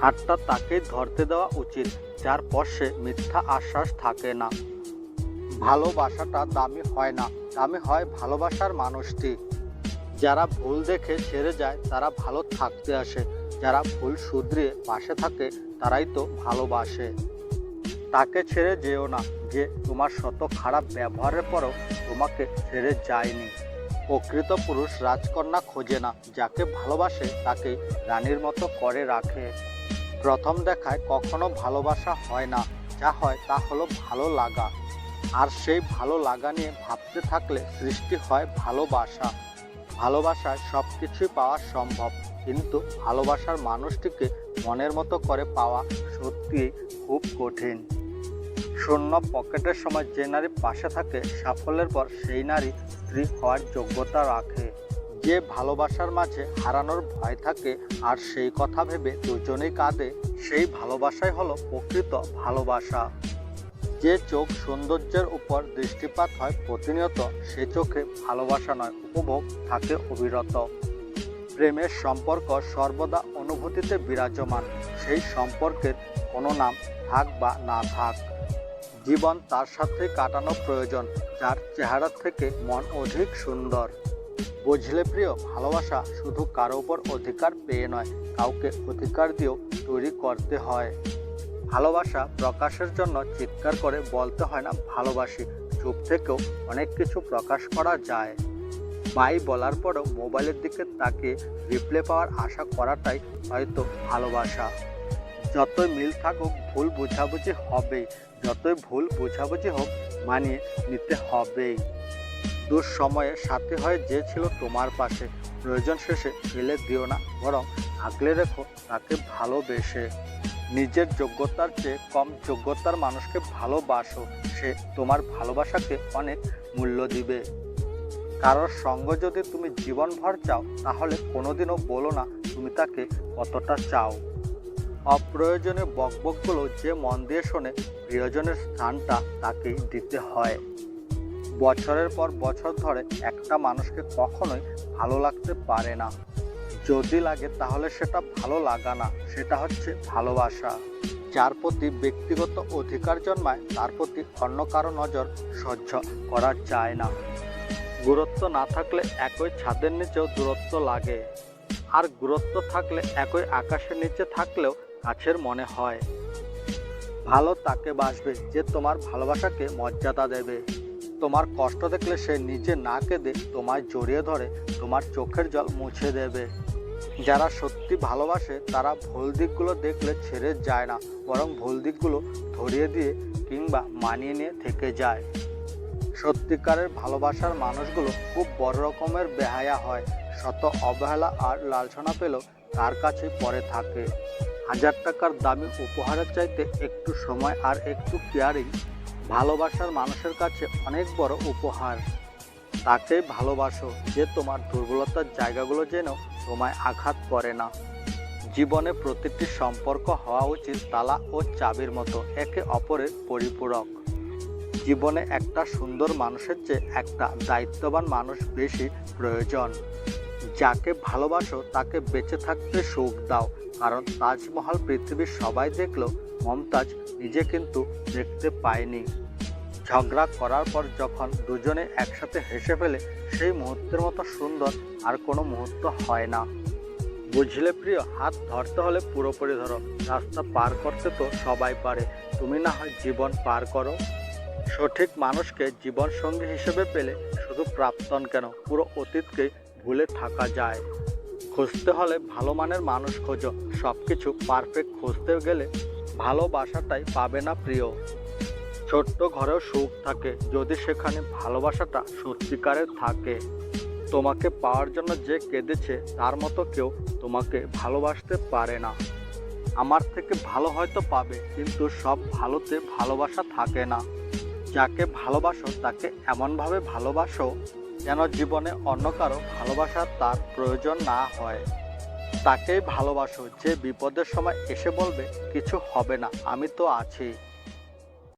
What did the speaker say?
হাতটা তাকেই ধরতে দেওয়া উচিত যার পাশে মিথ্যা আশ্বাস থাকে না। ভালোবাসাটা দামি হয় না, দামি হয় ভালোবাসার মানুষটি। যারা ভুল দেখে ছেড়ে যায় তারা ভালো থাকতে আসে, যারা ভুল শুধরিয়ে পাশে থাকে তারাই তো ভালোবাসে। তাকে ছেড়ে যেও না যে তোমার শত খারাপ ব্যবহারের পরও তোমাকে ছেড়ে যায়নি। প্রকৃত পুরুষ রাজকন্যা খোঁজে না, যাকে ভালোবাসে তাকে রানীর মতো করে রাখে। প্রথম দেখায় কখনো ভালোবাসা হয় না, যা হয় তা হলো ভালো লাগা। আর সেই ভালো লাগা নিয়ে ভাবতে থাকলে সৃষ্টি হয় ভালোবাসা। ভালোবাসায় সব কিছুই পাওয়া সম্ভব, কিন্তু ভালোবাসার মানুষটিকে মনের মতো করে পাওয়া সত্যিই খুব কঠিন। শূন্য পকেটের সময় যে নারী পাশে থাকে সাফল্যের পর সেই নারী স্ত্রী হওয়ার যোগ্যতা রাখে। যে ভালোবাসার মাঝে হারানোর ভয় থাকে আর সেই কথা ভেবে দুজনেই কাঁদে, সেই ভালোবাসাই হলো প্রকৃত ভালোবাসা। যে চোখ সৌন্দর্যের উপর দৃষ্টিপাত হয় প্রতিনিয়ত, সে চোখে ভালোবাসা নয় উপভোগ থাকে অবিরত। প্রেমের সম্পর্ক সর্বদা অনুভূতিতে বিরাজমান, সেই সম্পর্কের কোনো নাম থাক বা না থাক। জীবন তার সাথে কাটানো প্রয়োজন যার চেহারা থেকে মন অধিক সুন্দর। বুঝলে প্রিয়, ভালোবাসা শুধু কারো উপর অধিকার পেয়ে নয়, কাউকে অধিকার দিয়েও তৈরি করতে হয়। ভালোবাসা প্রকাশের জন্য চিৎকার করে বলতে হয় না ভালোবাসি, চুপ থেকেও অনেক কিছু প্রকাশ করা যায়। বাই বলার পরও মোবাইলের দিকে তাকিয়ে রিপ্লে পাওয়ার আশা করাটাই হয়তো ভালোবাসা। যতই মিল থাকুক ভুল বোঝাবুঝি হবেই, যতই ভুল বোঝাবুঝি হোক মানিয়ে নিতে হবেই। দুঃসময়ে সাথী হয়ে যে ছিল তোমার পাশে, প্রয়োজন শেষে ফেলে দিও না, বরং আগলে রেখো তাকে ভালোবেসে। নিজের যোগ্যতার চেয়ে কম যোগ্যতার মানুষকে ভালোবাসো, সে তোমার ভালোবাসাকে অনেক মূল্য দিবে। কারোর সঙ্গ যদি তুমি জীবনভর চাও, তাহলে কোনোদিনও বলো না তুমি তাকে কতটা চাও। অপ্রয়োজনীয় বকবকগুলো যে মন দিয়ে শোনে, প্রিয়জনের স্থানটা তাকেই দিতে হয়। বছরের পর বছর ধরে একটা মানুষকে কখনোই ভালো লাগতে পারে না। যদি লাগে তাহলে সেটা ভালো লাগা না, সেটা হচ্ছে ভালোবাসা। যার প্রতি ব্যক্তিগত অধিকার জন্মায় তার প্রতি অন্য কারো নজর সহ্য করা যায় না। গুরুত্ব না থাকলে একই ছাদের নিচেও দূরত্ব লাগে, আর গুরুত্ব থাকলে একই আকাশের নিচে থাকলেও কাছের মনে হয়। ভালো তাকে বাসবে যে তোমার ভালোবাসাকে মর্যাদা দেবে। তোমার কষ্ট দেখলে সে নিজে না কেঁদে তোমায় জড়িয়ে ধরে তোমার চোখের জল মুছে দেবে। যারা সত্যি ভালোবাসে তারা ভুল দিকগুলো দেখলে ছেড়ে যায় না, বরং ভুল দিকগুলো ধরিয়ে দিয়ে কিংবা মানিয়ে নিয়ে থেকে যায়। সত্যিকারের ভালোবাসার মানুষগুলো খুব বড় রকমের বেহায়া হয়, শত অবহেলা আর লাঞ্ছনা পেলেও তার কাছেই পড়ে থাকে। 1000 টাকার দামি উপহারের চাইতে একটু সময় আর একটু কেয়ারিং ভালোবাসার মানুষের কাছে অনেক বড় উপহার। তাকেই ভালোবাসো যে তোমার দুর্বলতার জায়গাগুলো যেন তোমায় আঘাত করে না। জীবনে প্রতিটি সম্পর্ক হওয়া উচিত তালা ও চাবির মতো, একে অপরের পরিপূরক। জীবনে একটা সুন্দর মানুষের চেয়ে একটা দায়িত্ববান মানুষ বেশি প্রয়োজন। যাকে ভালোবাসো তাকে বেঁচে থাকতে সুখ দাও, কারণ তাজমহল পৃথিবীর সবাই দেখলেও মমতাজ নিজে কিন্তু দেখতে পায়নি। ঝগড়া করার পর যখন দুজনে একসাথে হেসে ফেলে, সেই মুহূর্তের মতো সুন্দর আর কোনো মুহূর্ত হয় না। বুঝলে প্রিয়, হাত ধরতে হলে পুরোপুরি ধরো, রাস্তা পার করতে তো সবাই পারে, তুমি না হয় জীবন পার করো। সঠিক মানুষকে জীবন সঙ্গী হিসেবে পেলে শুধু প্রাক্তন কেন, পুরো অতীতকে ভুলে থাকা যায়। খুঁজতে হলে ভালো মানের মানুষ খোঁজো, সব কিছু পারফেক্ট খুঁজতে গেলে ভালোবাসাটাই পাবে না প্রিয়। ছোট্ট ঘরেও সুখ থাকে যদি সেখানে ভালোবাসাটা সত্যিকারের থাকে। তোমাকে পাওয়ার জন্য যে কেঁদেছে তার মতো কেউ তোমাকে ভালোবাসতে পারে না। আমার থেকে ভালো হয়তো পাবে, কিন্তু সব ভালোতে ভালোবাসা থাকে না। যাকে ভালোবাসো তাকে এমনভাবে ভালোবাসো যেন জীবনে অন্য কারো ভালোবাসা তার প্রয়োজন না হয়। তাকেই ভালোবাসো যে বিপদের সময় এসে বলবে কিছু হবে না, আমি তো আছি।